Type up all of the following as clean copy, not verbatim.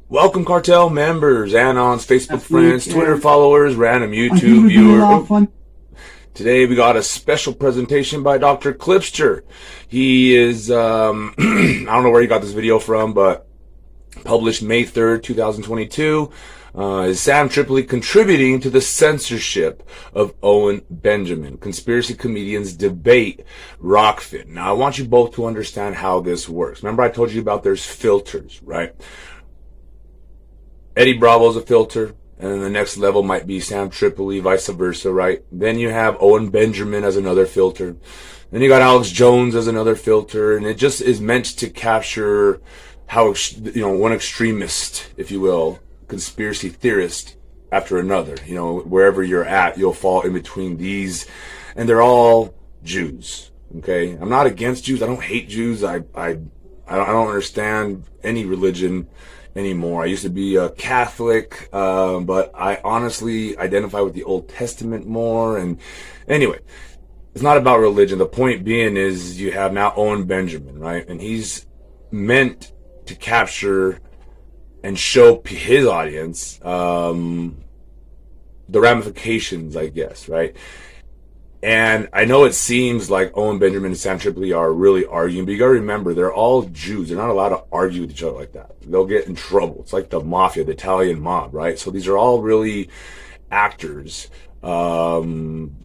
Welcome, cartel members, Anons, Facebook friends, Twitter followers, random YouTube viewers. Today we got a special presentation by Dr. Clipster. He is, I don't know where he got this video from, but published May 3rd, 2022. Is Sam Tripoli contributing to the censorship of Owen Benjamin? Conspiracy comedians debate Rockfin. Now, I want you both to understand how this works. Remember I told you about there's filters, right? Eddie Bravo's a filter, and then the next level might be Sam Tripoli, vice versa, right? Then you have Owen Benjamin as another filter. Then you got Alex Jones as another filter, and it just is meant to capture how, one extremist, if you will, conspiracy theorist after another. Wherever you're at, you'll fall in between these, and they're all Jews, okay? I'm not against Jews. I don't hate Jews. I don't understand any religion anymore. I used to be a Catholic, but I honestly identify with the Old Testament more. And anyway, it's not about religion. The point being is you have now Owen Benjamin, right? And he's meant to capture and show his audience the ramifications, I guess, right? And I know it seems like Owen Benjamin and Sam Tripoli are really arguing, but you gotta remember, they're all Jews. They're not allowed to argue with each other like that. They'll get in trouble. It's like the mafia, the Italian mob, right? So these are all really actors doing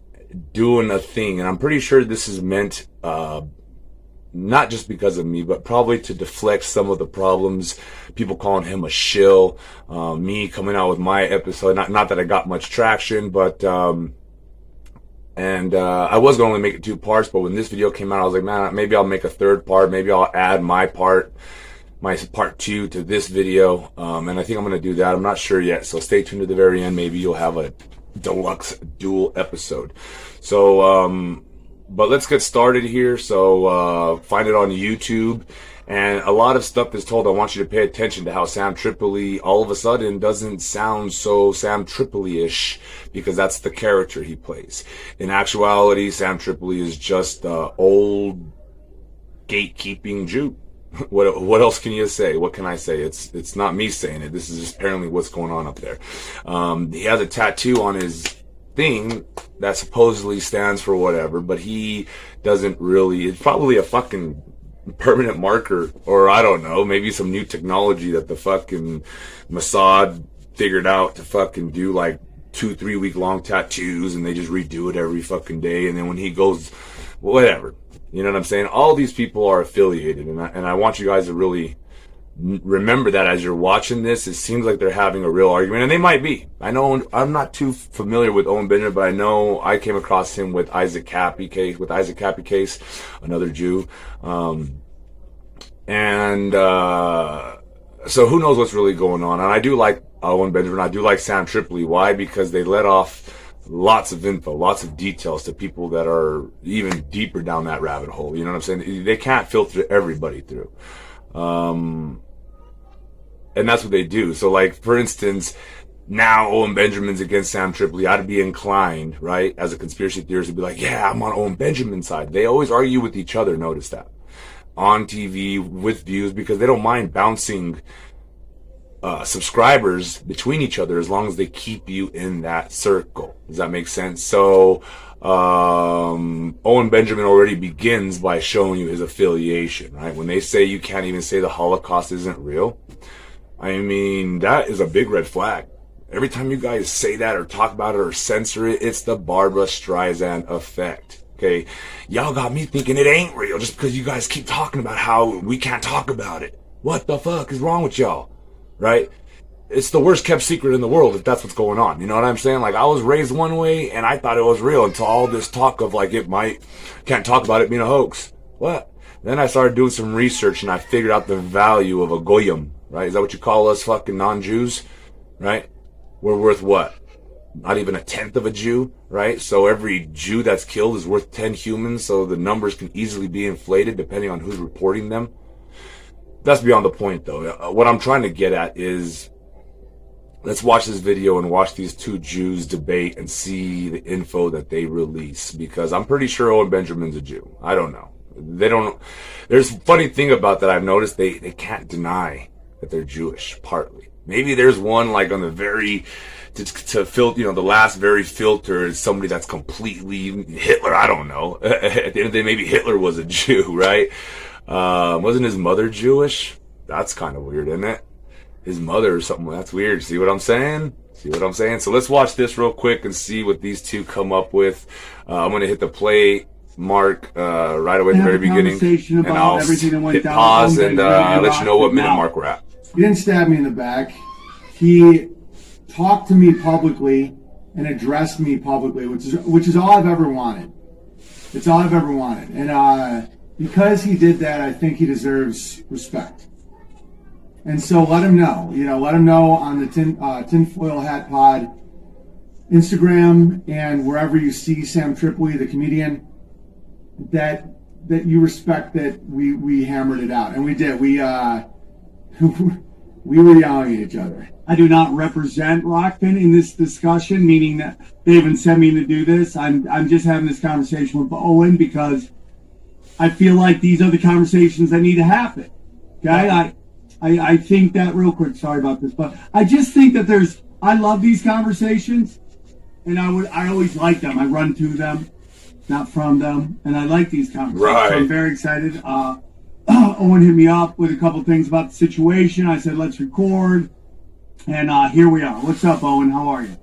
a thing. And I'm pretty sure this is meant not just because of me, but probably to deflect some of the problems. People calling him a shill, me coming out with my episode. Not that I got much traction, but I was going to only make it 2 parts, but when this video came out, I was like, man, maybe I'll make a 3rd part. Maybe I'll add my part 2 to this video. And I think I'm going to do that. I'm not sure yet. So stay tuned to the very end. Maybe you'll have a deluxe dual episode. So, but let's get started here. So, find it on YouTube. And a lot of stuff is told. I want you to pay attention to how Sam Tripoli all of a sudden doesn't sound so Sam Tripoli-ish, because that's the character he plays. In actuality, Sam Tripoli is just an old gatekeeping Jew. What else can you say? What can I say? It's not me saying it. This is just apparently what's going on up there. He has a tattoo on his thing that supposedly stands for whatever, but he doesn't really. It's probably a fucking permanent marker, or I don't know, maybe some new technology that the fucking Mossad figured out to fucking do like 2-3 week long tattoos, and they just redo it every fucking day. And then when he goes, whatever, you know what I'm saying? All these people are affiliated, and I want you guys to really remember that as you're watching this. It seems like they're having a real argument, and they might be. I know I'm not too familiar with Owen Benjamin, but I know I came across him with Isaac Cappy case, another Jew. So who knows what's really going on. And I do like Owen Benjamin. I do like Sam Tripoli. Why? Because they let off lots of info, lots of details to people that are even deeper down that rabbit hole. You know what I'm saying? They can't filter everybody through. And that's what they do. So, like, for instance, now Owen Benjamin's against Sam Tripoli. I'd be inclined, right, as a conspiracy theorist, to be like, yeah, I'm on Owen Benjamin's side. They always argue with each other, notice that, on TV, with views, because they don't mind bouncing subscribers between each other as long as they keep you in that circle. Does that make sense? So Owen Benjamin already begins by showing you his affiliation, right? When they say you can't even say the Holocaust isn't real, I mean, that is a big red flag. Every time you guys say that or talk about it or censor it, it's the Barbra Streisand effect. Okay, y'all got me thinking it ain't real just because you guys keep talking about how we can't talk about it. What the fuck is wrong with y'all, right? It's the worst kept secret in the world if that's what's going on. You know what I'm saying? Like, I was raised one way and I thought it was real until all this talk of like can't talk about it being a hoax. What? Then I started doing some research and I figured out the value of a goyim, right? Is that what you call us fucking non-Jews, right? We're worth what? Not even 1/10 of a Jew, right? So every Jew that's killed is worth 10 humans, so the numbers can easily be inflated depending on who's reporting them. That's beyond the point, though. What I'm trying to get at is, let's watch this video and watch these 2 Jews debate and see the info that they release, because I'm pretty sure Owen Benjamin's a Jew. I don't know. They don't. There's a funny thing about that I've noticed. They can't deny that they're Jewish, partly. Maybe there's one like on the very to filter, you know, the last very filter is somebody that's completely Hitler. I don't know. At the end of the day, maybe Hitler was a Jew, right? Wasn't his mother Jewish? That's kind of weird, isn't it? His mother or something. That's weird. See what I'm saying? See what I'm saying? So let's watch this real quick and see what these two come up with. I'm going to hit the play mark right away at the very beginning. And I'll hit pause and let you know what minute mark we're at. He didn't stab me in the back. He talked to me publicly and addressed me publicly, which is all I've ever wanted. It's all I've ever wanted. And because he did that, I think he deserves respect. And so let him know. You know, let him know on the Tinfoil Hat Pod Instagram and wherever you see Sam Tripoli, the comedian, that you respect that we hammered it out. And we did. We were yelling at each other. I do not represent Rockfin in this discussion, meaning that they haven't sent me to do this. I'm just having this conversation with Owen because I feel like these are the conversations that need to happen. Okay? I think that real quick, sorry about this, but I just think that I love these conversations and I always like them. I run to them, not from them, and I like these conversations. Right. So I'm very excited. Owen hit me up with a couple things about the situation. I said, let's record. And here we are. What's up, Owen? How are you?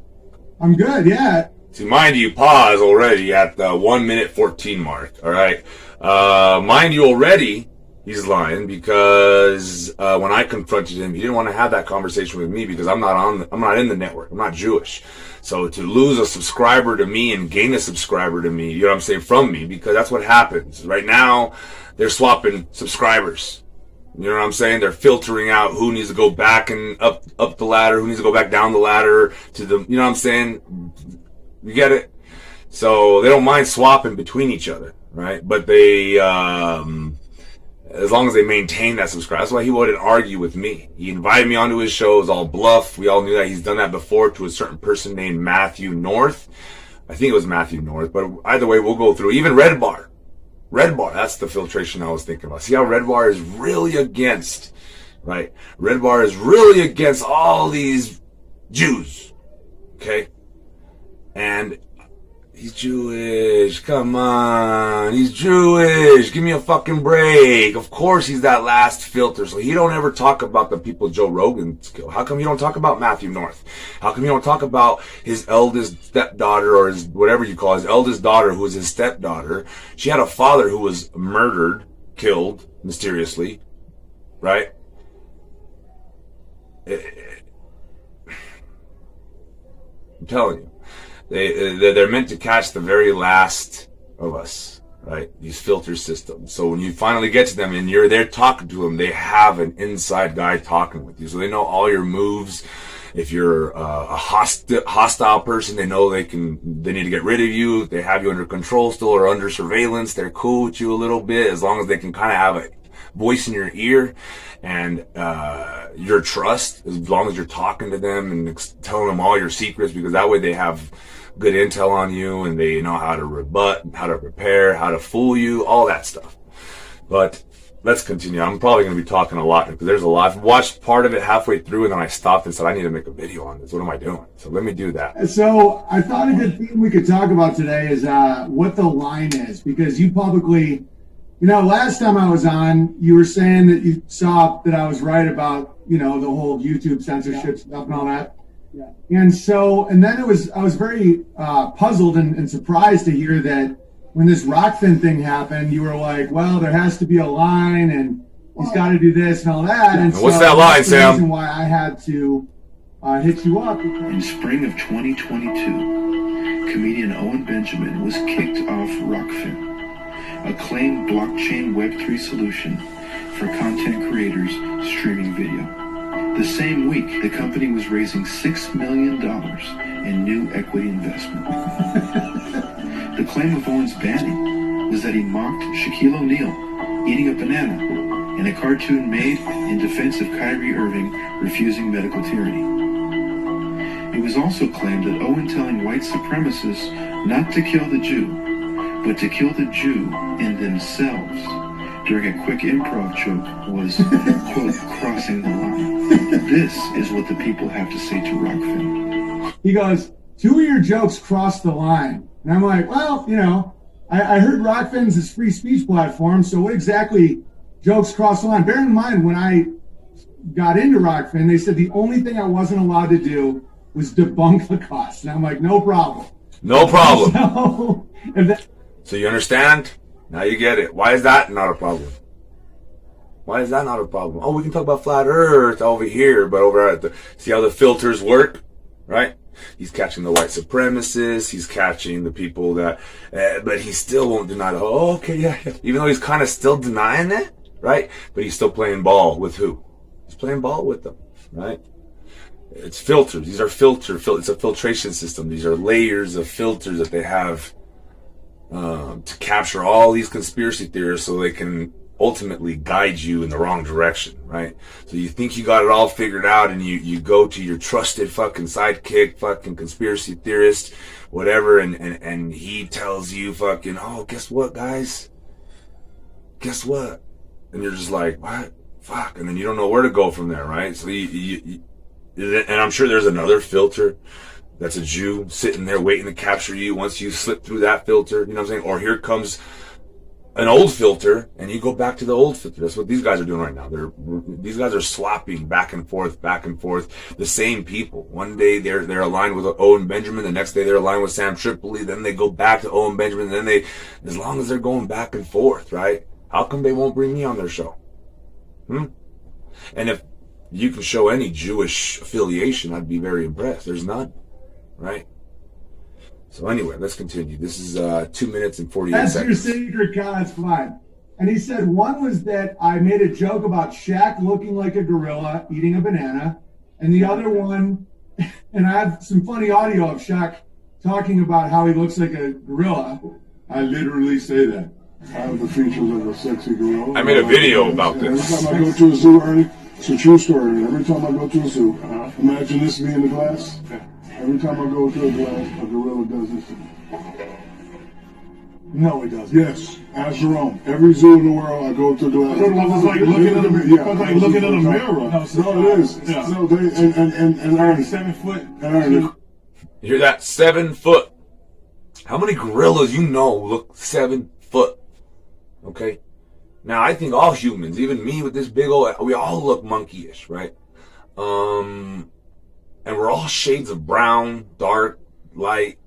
I'm good, yeah. See, mind you, pause already at the 1 minute 14 mark. All right. Mind you, already he's lying because when I confronted him, he didn't want to have that conversation with me because I'm not in the network. I'm not Jewish. So to lose a subscriber to me and gain a subscriber to me, you know what I'm saying, from me, because that's what happens. Right now, they're swapping subscribers. You know what I'm saying? They're filtering out who needs to go back and up the ladder, who needs to go back down the ladder to the, you know what I'm saying? You get it? So they don't mind swapping between each other, right? But they, as long as they maintain that subscribe. That's why he wouldn't argue with me. He invited me onto his show. It was all bluff. We all knew that. He's done that before to a certain person named Matthew North. I think it was Matthew North, but either way, we'll go through. Even Red Bar. Red Bar, that's the filtration I was thinking about. See how Red Bar is really against, right? Red Bar is really against all these Jews, okay? And he's Jewish. Come on. He's Jewish. Give me a fucking break. Of course he's that last filter. So he don't ever talk about the people Joe Rogan killed. How come you don't talk about Matthew North? How come you don't talk about his eldest stepdaughter, or his whatever you call his eldest daughter, who was his stepdaughter? She had a father who was murdered, killed mysteriously, right? I'm telling you. They're meant to catch the very last of us, right? These filter systems. So when you finally get to them and you're there talking to them, they have an inside guy talking with you. So they know all your moves. If you're a hostile person, they know they need to get rid of you. They have you under control still or under surveillance. They're cool with you a little bit as long as they can kind of have a voice in your ear and your trust, as long as you're talking to them and telling them all your secrets, because that way they have good intel on you and they know how to rebut, how to prepare, how to fool you, all that stuff. But let's continue. I'm probably going to be talking a lot because there's a lot. I've watched part of it halfway through and then I stopped and said, I need to make a video on this. What am I doing? So let me do that. So I thought a good thing we could talk about today is what the line is, because you publicly, you know, last time I was on, you were saying that you saw that I was right about, you know, the whole YouTube censorship stuff and all that. Yeah. And so, and then I was very puzzled and surprised to hear that when this Rockfin thing happened, you were like, well, there has to be a line and he's got to do this and all that. Yeah. And what's so that line, that's the Sam? reason why I had to hit you up. In spring of 2022, comedian Owen Benjamin was kicked off Rockfin, a claimed blockchain Web3 solution for content creators streaming video. The same week, the company was raising $6 million in new equity investment. The claim of Owen's banning was that he mocked Shaquille O'Neal eating a banana in a cartoon made in defense of Kyrie Irving refusing medical tyranny. It was also claimed that Owen telling white supremacists not to kill the Jew, but to kill the Jew in themselves during a quick improv joke was, quote, crossing the line. This is what the people have to say to Rockfin. He goes, 2 of your jokes crossed the line. And I'm like, well, you know, I heard Rockfin's is free speech platform, so what exactly jokes cross the line? Bear in mind, when I got into Rockfin, they said the only thing I wasn't allowed to do was debunk the cost. And I'm like, no problem. No problem. So, So you understand? Now you get it. Why is that not a problem? Why is that not a problem? Oh, we can talk about flat earth over here, but over at the, see how the filters work, right? He's catching the white supremacists. He's catching the people that, but he still won't deny it. Oh, okay, yeah. Even though he's kind of still denying it, right? But he's still playing ball with who? He's playing ball with them, right? It's filters. These are it's a filtration system. These are layers of filters that they have to capture all these conspiracy theorists so they can ultimately guide you in the wrong direction, right? So you think you got it all figured out, and you go to your trusted fucking sidekick, fucking conspiracy theorist, whatever, and he tells you fucking, oh, guess what, guys? Guess what? And you're just like, what? Fuck. And then you don't know where to go from there, right? So and I'm sure there's another filter that's a Jew sitting there waiting to capture you once you slip through that filter, you know what I'm saying? Or here comes an old filter, and you go back to the old filter. That's what these guys are doing right now. These guys are swapping back and forth, the same people. One day they're aligned with Owen Benjamin, the next day they're aligned with Sam Tripoli, then they go back to Owen Benjamin, and then as long as they're going back and forth, right? How come they won't bring me on their show? And if you can show any Jewish affiliation, I'd be very impressed. There's none, right? So anyway, let's continue. This is 2 minutes and 48 that's seconds. your secret comments, fine. And he said one was that I made a joke about Shaq looking like a gorilla eating a banana. And the other one, and I have some funny audio of Shaq talking about how he looks like a gorilla. I literally say that. I have the features of a sexy gorilla. I made a video about Every this. time I go to a zoo, Ernie, it's a true story. Every time I go to a zoo, imagine this being the glass. Every time I go to a glass, a gorilla does this to me. No, he doesn't. Yes, ask Jerome. Every zoo in the world, I go to a glass. It's like looking in a, Yeah, it's like looking in a mirror. No, it is. Yeah. No, and Ernie, 7 foot. and Ernie, You hear that? 7 foot. How many gorillas you know look 7 foot? Okay? Now, I think all humans, even me with this big old, we all look monkeyish, right? And we're all shades of brown, dark, light,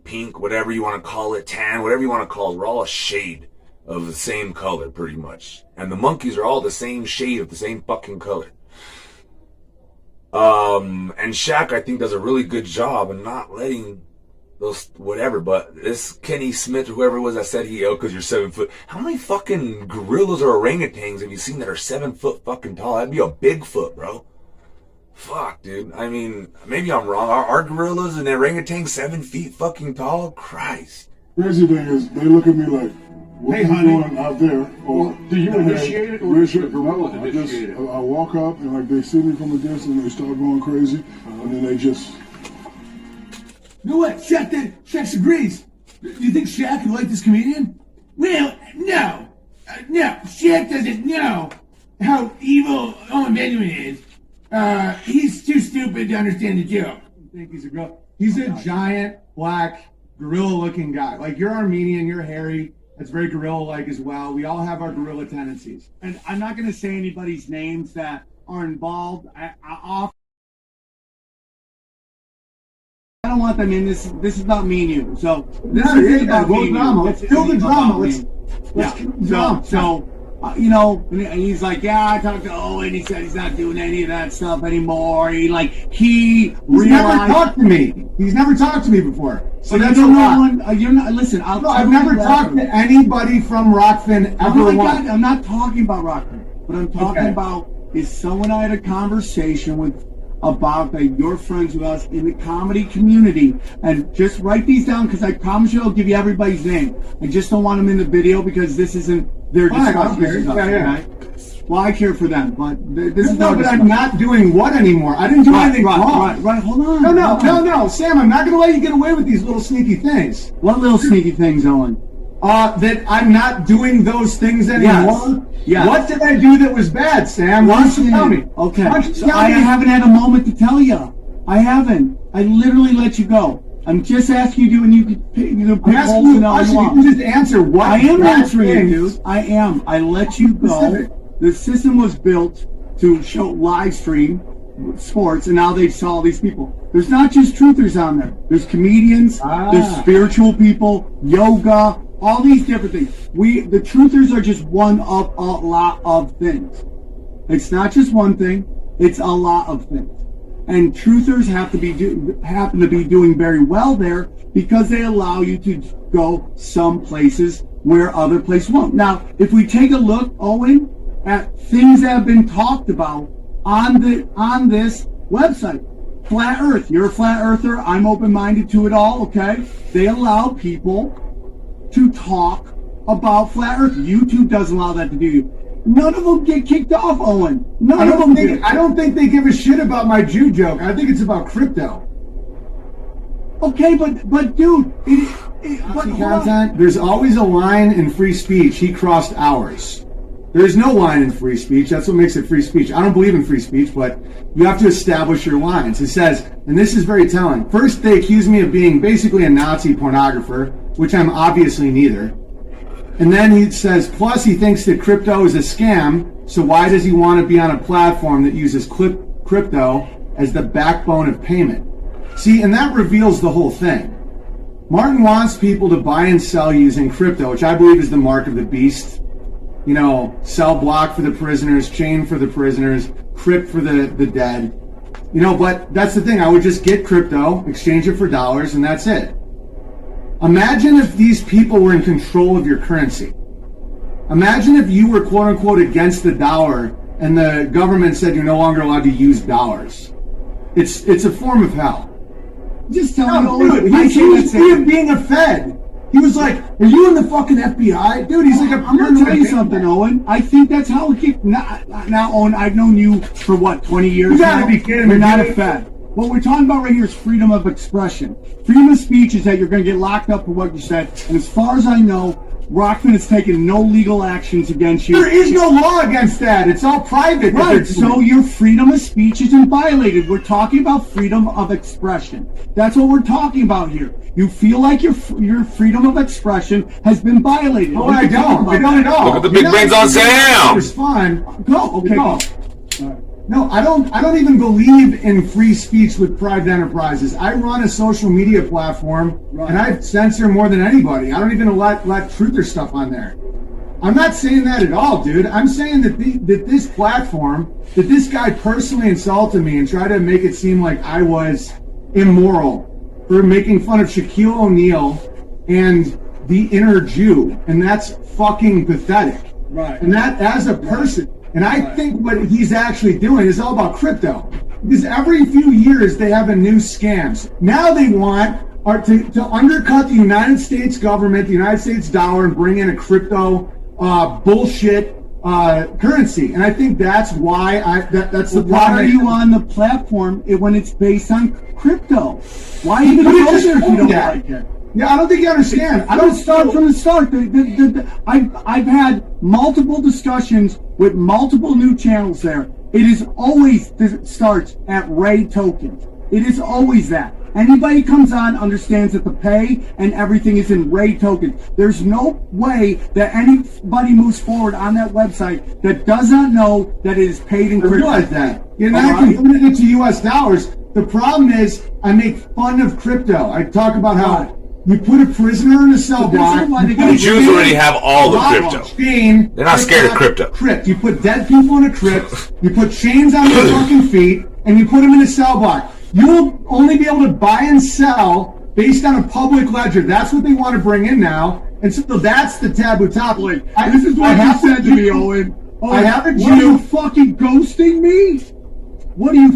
pink, whatever you want to call it, tan, whatever you want to call it. We're all a shade of the same color, pretty much. And the monkeys are all the same shade of the same fucking color. And Shaq, I think, does a really good job in not letting those, whatever, but this Kenny Smith, or whoever it was that said because you're 7 foot. How many fucking gorillas or orangutans have you seen that are 7 foot fucking tall? That'd be a Bigfoot, bro. Fuck, dude. I mean, maybe I'm wrong. Are gorillas and orangutans 7 feet fucking tall? Christ. crazy thing is, they look at me like, what Hey, are you honey. doing out there? Or, Do you hey, initiate it, or where's does your the gorilla I just, initiate it? I walk up and like they see me from a distance and they start going crazy, and then they just, You know what? Shaq agrees. Do you think Shaq would like this comedian? Well, no. No, Shaq doesn't know how evil Owen Benjamin is. He's too stupid to understand the joke. I think he's a gorilla. He's a giant, black, gorilla-looking guy. Like, you're Armenian, you're hairy. That's very gorilla-like as well. We all have our gorilla tendencies. And I'm not going to say anybody's names that are involved. I don't want them in this. This is not me and you. So this is about me and you. Let's kill the drama. Let's Yeah. kill the drama. So you know, and he's like, yeah, I talked to Owen. He said he's not doing any of that stuff anymore. He He's never talked to me. He's never talked to me before. So that's a lot. You're not. Listen, I've never talked to anybody from Rockfin Oh ever my once. God, I'm not talking about Rockfin. What I'm talking Okay. about is someone I had a conversation with about that you're friends with us in the comedy community. And just write these down because I promise you I'll give you everybody's name. I just don't want them in the video because this isn't their Fine, discussion. okay. This is us, Yeah. okay? Well, I care for them, but this is No, our but I'm discussion. not doing what anymore? I didn't do anything wrong. Right, hold on. hold on. No, Sam, I'm not going to let you get away with these little sneaky things. What little sneaky things, Owen? That I'm not doing those things anymore? Yes. What did I do that was bad, Sam? Why don't you tell me? Okay. Why don't you So tell I me? haven't had a moment to tell you. I haven't. I literally let you go. I'm just asking you, and you can pick I'm asking holes you in a all you question. You want. can just answer what I am bad answering it, things- dude. I am. I let you go. Specific. The system was built to show live stream sports, and now they saw all these people. There's not just truthers on there. There's comedians, there's spiritual people, yoga, all these different things. The truthers are just one of a lot of things. It's not just one thing, it's a lot of things. And truthers happen to be doing very well there because they allow you to go some places where other places won't. Now, if we take a look, Owen, at things that have been talked about on this website. Flat Earth. You're a flat earther. I'm open-minded to it all, okay? They allow people to talk about flat Earth. YouTube doesn't allow that to do. None of them get kicked off, Owen. None of them do. I don't think they give a shit about my Jew joke. I think it's about crypto. Okay, but dude, but hold on. Content. There's always a line in free speech. He crossed ours. There's no line in free speech. That's what makes it free speech. I don't believe in free speech, but you have to establish your lines. It says, and this is very telling. First, they accuse me of being basically a Nazi pornographer, which I'm obviously neither. And then he says, plus he thinks that crypto is a scam, so why does he want to be on a platform that uses crypto as the backbone of payment? See, and that reveals the whole thing. Martin wants people to buy and sell using crypto, which I believe is the mark of the beast. You know, sell block for the prisoners, chain for the prisoners, crypt for the dead. You know, but that's the thing. I would just get crypto, exchange it for dollars, and that's it. Imagine if these people were in control of your currency. Imagine if you were quote-unquote against the dollar and the government said you're no longer allowed to use dollars. It's a form of hell. Just tell me, No, dude, he was being a Fed. He was like, are you in the fucking FBI? Dude, he's like, I'm going to tell you something, Owen. I think that's how it gets. Now, Owen, I've known you for what, 20 years You gotta now? be kidding me, You're not a dude. Fed. What we're talking about right here is freedom of expression. Freedom of speech is that you're going to get locked up for what you said. And as far as I know, Rockman has taken no legal actions against you. There is no law against that. It's all private. Right, so your freedom of speech isn't violated. We're talking about freedom of expression. That's what we're talking about here. You feel like your freedom of expression has been violated. Oh, I don't. I don't at all. Look at the big brains on Sam. Respond. Go, okay, Go. go. No, I don't even believe in free speech with private enterprises. I run a social media platform, and I censor more than anybody. I don't even let truther stuff on there. I'm not saying that at all, dude. I'm saying that this platform, that this guy personally insulted me and tried to make it seem like I was immoral for making fun of Shaquille O'Neal and the inner Jew, and that's fucking pathetic. Right. And that as a person. And I think what he's actually doing is all about crypto. Because every few years they have a new scams. Now they want to undercut the United States government, the United States dollar, and bring in a crypto bullshit currency. And I think that's why that's the problem. Why are you on the platform when it's based on crypto? Why even go there if you don't like it? Yeah, I don't think you understand. I don't start from the start. I've had multiple discussions with multiple new channels there. It is always starts at Ray tokens. It is always that. Anybody comes on understands that the pay and everything is in Ray tokens. There's no way that anybody moves forward on that website that does not know that it is paid in crypto. I realize that. You're not converting it to US dollars. The problem is I make fun of crypto. I talk about how you put a prisoner in a cell block. The Jews already have all the crypto. They're not scared of crypto. Crypt. You put dead people in a crypt. You put chains on their fucking feet, and you put them in a cell block. You'll only be able to buy and sell based on a public ledger. That's what they want to bring in now, and so that's the taboo topic. This is what you said to me, Owen. I have a Jew. What are you fucking ghosting me? What are you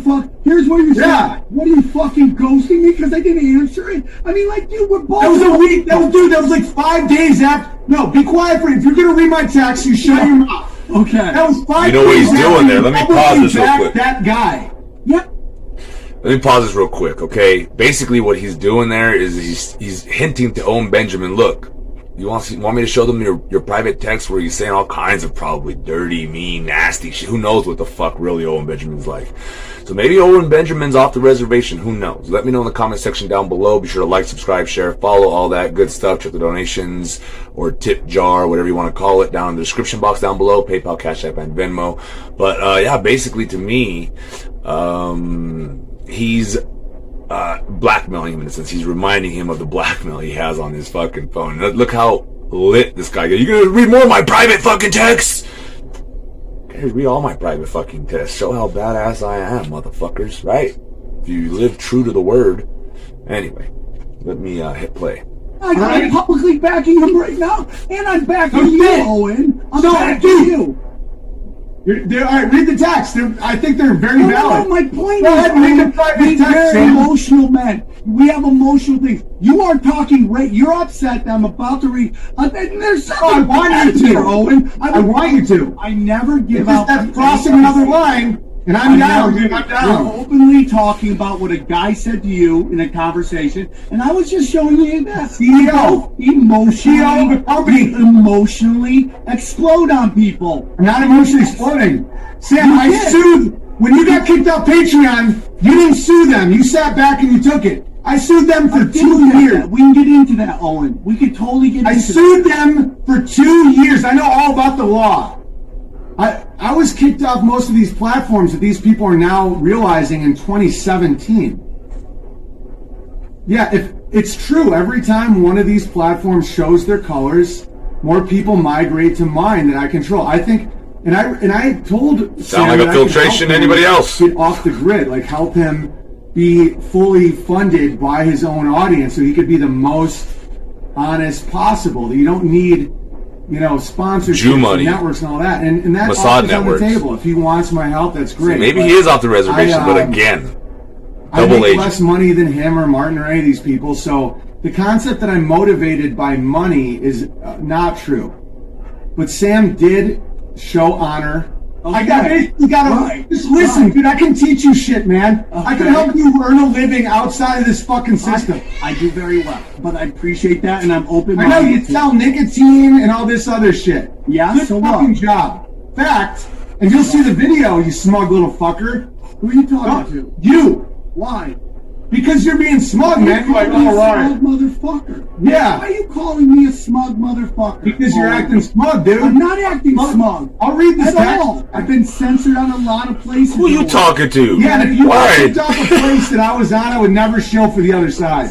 Here's what you're saying. Yeah. What are you fucking ghosting me because I didn't answer it? I mean, like, dude, we're both. That was a week. That was like 5 days after. No, be quiet for it. If you're gonna read my text, you shut your mouth. Okay. That was 5 You know what days he's doing there. Let me pause this real back quick. That guy. Yep. Let me pause this real quick, okay? Basically, what he's doing there is he's hinting to Owen Benjamin, look, You want me to show them your private text where you're saying all kinds of probably dirty, mean, nasty shit? Who knows what the fuck really Owen Benjamin's like? So maybe Owen Benjamin's off the reservation. Who knows? Let me know in the comment section down below. Be sure to like, subscribe, share, follow, all that good stuff. Check the donations or tip jar, whatever you want to call it, down in the description box down below. PayPal, Cash App, and Venmo. But yeah, basically to me, he's blackmailing him in a sense. He's reminding him of the blackmail he has on his fucking phone. Look how lit this guy gets. You gonna read more of my private fucking texts? Guys, read all my private fucking texts. Show how badass I am, motherfuckers. Right? If you live true to the word. Anyway, let me hit play. I'm publicly backing him right now, and I'm backing you, Owen. I'm backing you. All right, read the text. I think they're very valid. No, my point Go ahead, read the private text, we're Sam. emotional men. We have emotional things. You are talking right. You're upset that I'm about to read. There's something I want you to, Owen. I want you to. I never give Because out. that's crossing another line, and I'm down, dude. I'm down. You're openly talking about what a guy said to you in a conversation, and I was just showing you that CEO. CEO of the company. emotionally explode on people. I'm not emotionally exploding. Sam, I did. sued. When you got kicked off Patreon, you didn't sue them. You sat back and you took it. I sued them for 2 years. We can get into that, Owen. We could totally get into that. I sued them for 2 years. I know all about the law. I was kicked off most of these platforms that these people are now realizing in 2017. Yeah, if it's true, every time one of these platforms shows their colors, more people migrate to mine that I control. I think, and I told Sam like a that I could filtration help him anybody else. get off the grid, like help him be fully funded by his own audience, so he could be the most honest possible. That you don't need, sponsorships, Jew money, and networks, and all that. And that Mossad offer's networks. on the table. If he wants my help, that's great. So maybe But he is off the reservation, but again, double I make agent. less money than him or Martin or any of these people. So the concept that I'm motivated by money is not true. But Sam did show honor. Okay. You gotta just listen, dude. I can teach you shit, man. I can help you earn a living outside of this fucking system. I do very well, but I appreciate that, and I'm open. I know you sell nicotine and all this other shit. Yeah, good so fucking what? job. Fact, and you'll see the video, you smug little fucker. Who are you talking to? You. Why? Because you're being smug, man. You're like, all right. Smug motherfucker. Yeah. Why are you calling me a smug motherfucker? Because you're acting smug, dude. I'm not acting smug. I'll read this At text. all. I've been censored on a lot of places. Who you talking to? Yeah, and if you Why? picked up a place that I was on, I would never shill for the other side.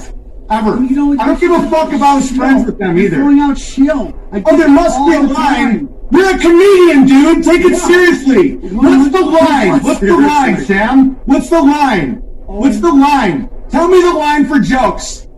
Ever. You know, I don't give a fuck if I was friends with them either. Throwing out shill. Oh, there must be a line. You're a comedian, dude. Take it seriously. What's the line? What's the line, Sam? What's the line? What's the line? Tell me the line for jokes.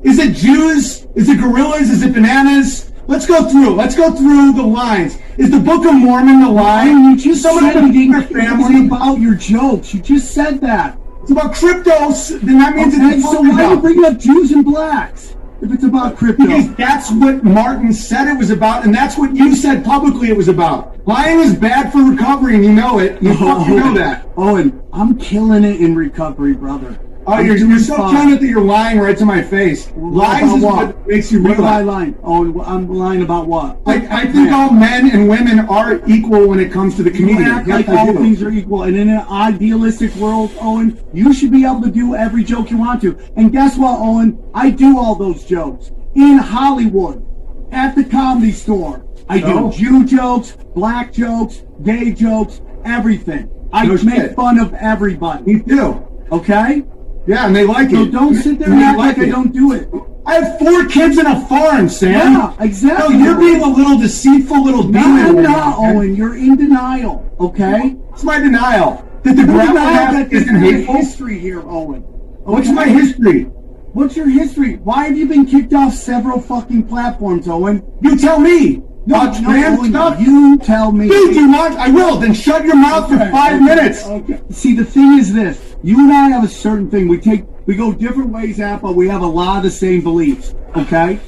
Is it Jews? Is it gorillas? Is it bananas? Let's go through. Let's go through the lines. Is the Book of Mormon the line? You just Someone said in it your ain't family. about your jokes. You just said that. It's about cryptos. Then that means Okay, it's so why are you bringing up Jews and blacks if it's about crypto? Because that's what Martin said it was about, and that's what you said publicly it was about. Lying is bad for recovery, and you know it. You fucking know that. Owen, I'm killing it in recovery, brother. Oh, you're so killing it that you're lying right to my face. Lies is what makes you What am I realize. lying? Oh, I'm lying about what? I think all men and women are equal when it comes to the You comedian. act Yes, like I all do. things are equal, and in an idealistic world, Owen, you should be able to do every joke you want to. And guess what, Owen? I do all those jokes in Hollywood, at the Comedy Store. I do Jew jokes, black jokes, gay jokes, everything. I No make shit. fun of everybody. Me too. Okay? Yeah, and they like So it. don't sit there And and they act like I don't do it. I have 4 kids and a farm, Sam. Yeah, exactly. No, you're being a little deceitful little No, demon. I'm not, Owen. You're in denial, okay? What's my denial? That the gravel half isn't hateful? history here, Owen. What's Okay? my history? What's your history? Why have you been kicked off several fucking platforms, Owen? You tell me. Trans Owen, stuff? you tell me. Dude, you want? I will. Then shut your mouth for 5 minutes. Okay. See, the thing is this. You and I have a certain thing. We go different ways out, but we have a lot of the same beliefs, okay?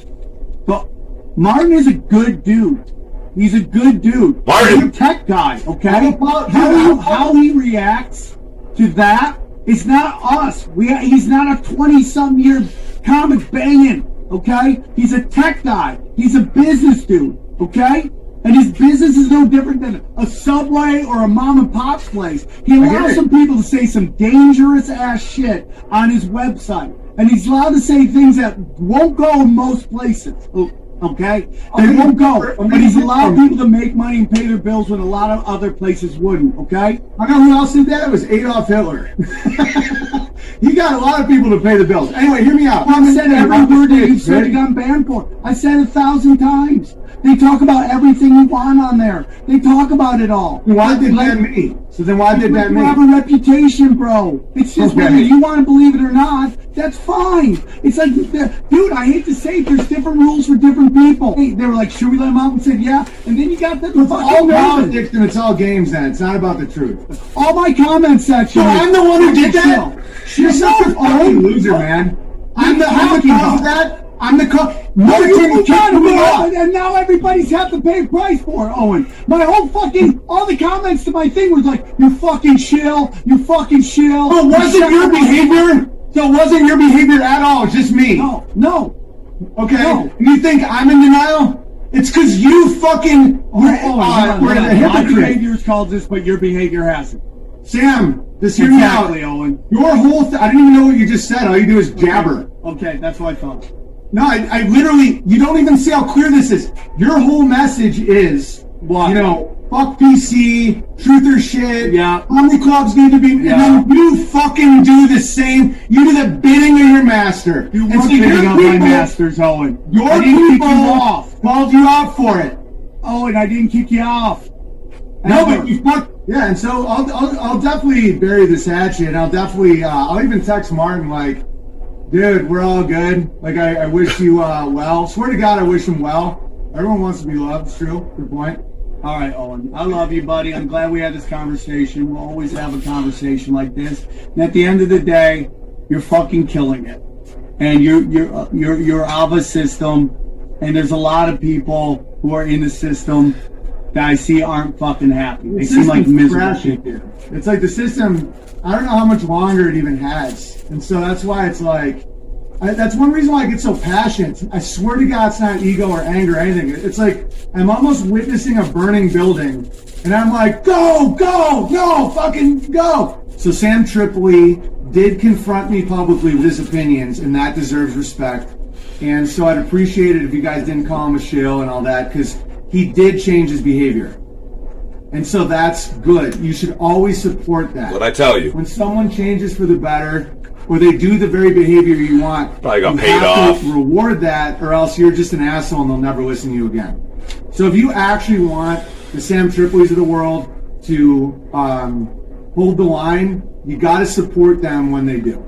But Martin is a good dude. He's a good dude. Martin! He's a tech guy, okay? How How he reacts to that is not us. He's not a 20-something year comic banging. okay? He's a tech guy. He's a business dude, okay? And his business is no different than a Subway or a mom and pop's place. He allows some people to say some dangerous ass shit on his website. And he's allowed to say things that won't go in most places. Okay? They won't go. But he's allowed people to make money and pay their bills when a lot of other places wouldn't, okay? I know who else did that? It was Adolf Hitler. He got a lot of people to pay the bills. Anyway, hear me out. I said every word that you've said got banned for. I said 1,000 times. They talk about everything you want on there. They talk about it all. Why did that me? So then why did that me? You have a reputation, bro. It's just whether you want to believe it or not, that's fine. It's like, dude, I hate to say it, there's different rules for different people. Hey, they were like, should we let them out? And said, yeah. And then you got the it's all politics and it's all games then. It's not about the truth. All my comment section. So I'm the one who did that? You're such a fucking loser, man. I'm the cause of that. I'm the cause. And now everybody's have to pay a price for it, Owen. My whole fucking, all the comments to my thing was like, you fucking shill, you fucking shill. But wasn't your behavior? So it wasn't your behavior at all, it's just me. No. Okay. No. You think I'm in denial? It's because you fucking were a hypocrite. My behavior's called this, but your behavior hasn't. Sam, just hear me out. Owen. Your whole I didn't even know what you just said. All you do is jabber. Okay, that's what I thought. No, I literally, you don't even see how clear this is. Your whole message is, what? You know, fuck PC, truth or shit. Yeah. Comedy clubs need to be, and then you fucking do the same. You do the bidding of your master. You weren't bidding of my masters, Owen. Your people called you out for it. Owen, I didn't kick you off. No, but you fucked. Yeah, and so I'll definitely bury this hatchet, and I'll definitely, I'll even text Martin like, dude, we're all good. Like, I wish you well. Swear to God, I wish him well. Everyone wants to be loved. It's true. Good point. All right, Owen. I love you, buddy. I'm glad we had this conversation. We'll always have a conversation like this. And at the end of the day, you're fucking killing it. And you're out of a system. And there's a lot of people who are in the system that I see aren't fucking happy. They seem like miserable people. It's like the system, I don't know how much longer it even has. And so that's why it's like, that's one reason why I get so passionate. I swear to God, it's not ego or anger or anything. It's like I'm almost witnessing a burning building, and I'm like, go, no, fucking go. So Sam Tripoli did confront me publicly with his opinions, and that deserves respect. And so I'd appreciate it if you guys didn't call him a shill and all that, because he did change his behavior. And so that's good. You should always support that. What I tell you. When someone changes for the better, or they do the very behavior you want, probably got paid you have off. to reward that, or else you're just an asshole and they'll never listen to you again. So if you actually want the Sam Tripolis of the world to hold the line, you got to support them when they do.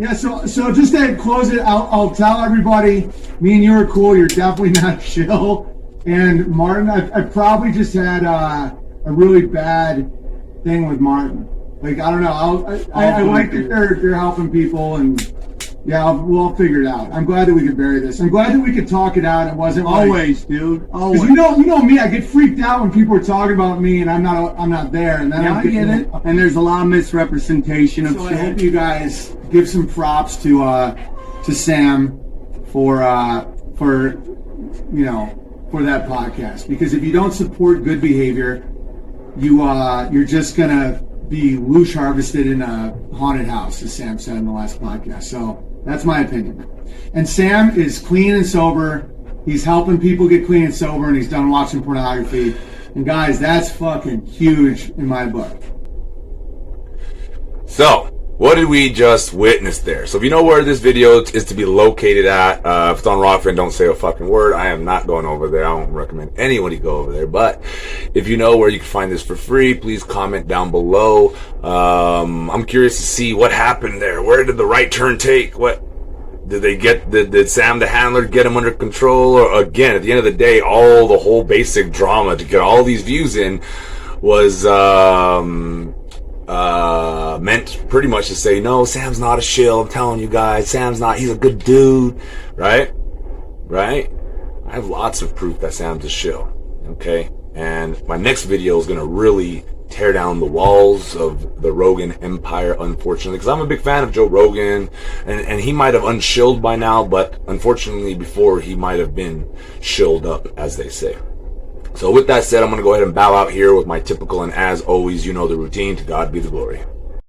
Yeah, so just to close it, I'll tell everybody, me and you are cool. You're definitely not a shill. And Martin, I probably just had a really bad thing with Martin. Like, I don't know. I like that they're helping people, and yeah, we'll figure it out. I'm glad that we could bury this. I'm glad that we could talk it out. It wasn't always, dude. Always. You know me. I get freaked out when people are talking about me, and I'm not there. And then I get it. And there's a lot of misrepresentation of shit. I hope you guys give some props to Sam for that podcast, because if you don't support good behavior, you're just gonna be loosh harvested in a haunted house, as Sam said in the last podcast. So that's my opinion. And Sam is clean and sober. He's helping people get clean and sober, and he's done watching pornography. And guys, that's fucking huge in my book. So, what did we just witness there? So if you know where this video is to be located at, if it's on Rockfin, don't say a fucking word. I am not going over there. I don't recommend anybody go over there. But if you know where you can find this for free, please comment down below. I'm curious to see what happened there. Where did the right turn take? What did they get? Did Sam the handler get him under control? Or again, at the end of the day, the whole basic drama to get all these views in was meant pretty much to say, no, Sam's not a shill. I'm telling you guys, he's a good dude, right? I have lots of proof that Sam's a shill, okay? And my next video is going to really tear down the walls of the Rogan empire, unfortunately, because I'm a big fan of Joe Rogan, and he might have unshilled by now, but unfortunately before he might have been shilled up, as they say. So with that said, I'm going to go ahead and bow out here with my typical, and as always, you know the routine. To God be the glory.